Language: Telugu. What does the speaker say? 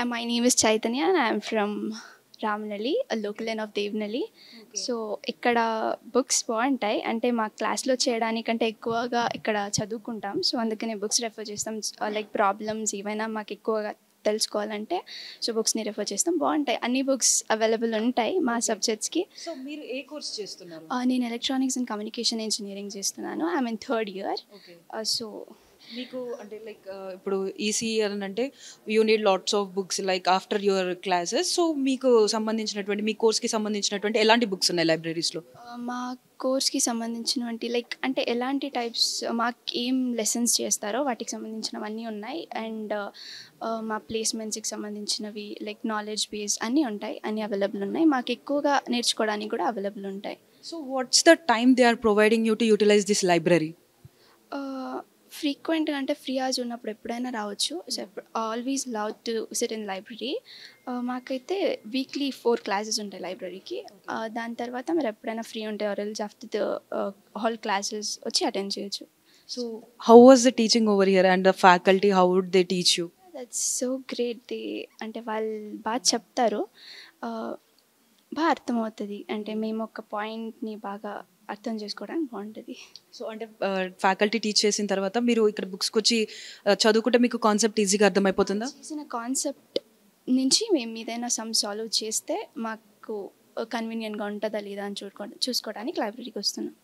My name is Chaitanya and I am from Ramanalli local line of Devanalli. So ఇక్కడ బుక్స్ బాగుంటాయి, అంటే మా క్లాస్లో చేయడానికంటే ఎక్కువగా ఇక్కడ చదువుకుంటాం. సో అందుకనే బుక్స్ రెఫర్ చేస్తాం. లైక్ ప్రాబ్లమ్స్ ఏవైనా మాకు ఎక్కువగా తెలుసుకోవాలంటే సో బుక్స్ని రెఫర్ చేస్తాం. బాగుంటాయి, అన్ని బుక్స్ అవైలబుల్ ఉంటాయి మా సబ్జెక్ట్స్కి. సో మీరు ఏ కోర్స్ చేస్తున్నారు? నేను ఎలక్ట్రానిక్స్ అండ్ కమ్యూనికేషన్ ఇంజనీరింగ్ చేస్తున్నాను. I mean third year. So మీకు అంటే లైక్ ఇప్పుడు ఈసీఈ అని అంటే you need lots of books like after your classes. So మీకు సంబంధించినటువంటి మీ కోర్స్కి సంబంధించినటువంటి ఎలాంటి బుక్స్ ఉన్నాయి లైబ్రరీస్లో? మా కోర్స్కి సంబంధించినటువంటి లైక్ అంటే ఎలాంటి టైప్స్ మాకు ఏం లెసన్స్ చేస్తారో వాటికి సంబంధించినవన్నీ ఉన్నాయి. అండ్ మా ప్లేస్మెంట్స్కి సంబంధించినవి లైక్ నాలెడ్జ్ బేస్ అన్నీ ఉంటాయి, అన్నీ అవైలబుల్ ఉన్నాయి. మాకు ఎక్కువగా నేర్చుకోవడానికి కూడా అవైలబుల్ ఉంటాయి. So what's the time they are providing you to utilize this library? ఫ్రీక్వెంట్గా అంటే ఫ్రీ అవర్స్ ఉన్నప్పుడు ఎప్పుడైనా రావచ్చు. So always love to sit in library. మాకైతే వీక్లీ 4 క్లాసెస్ ఉంటాయి లైబ్రరీకి. దాని తర్వాత మీరు ఎప్పుడైనా ఫ్రీ ఉంటే or else after the whole classes వచ్చి అటెండ్ చేయొచ్చు. So how was the teaching over here and the faculty, how would they teach you? That's so great. They అంటే వాళ్ళు బాగా చెప్తారు, బాగా అర్థమవుతుంది. అంటే మేము ఒక పాయింట్ని బాగా అర్థం చేసుకోవడానికి బాగుంటుంది. సో అంటే ఫ్యాకల్టీ టీచ్ చేసిన తర్వాత మీరు ఇక్కడ బుక్స్కి వచ్చి చదువుకుంటే మీకు కాన్సెప్ట్ ఈజీగా అర్థమైపోతుందా? చేసిన కాన్సెప్ట్ నుంచి మేము ఏదైనా సమ్ సాల్వ్ చేస్తే మాకు కన్వీనియంట్గా ఉంటుందా లేదా అని చూసుకోవడానికి లైబ్రరీకి వస్తున్నాం.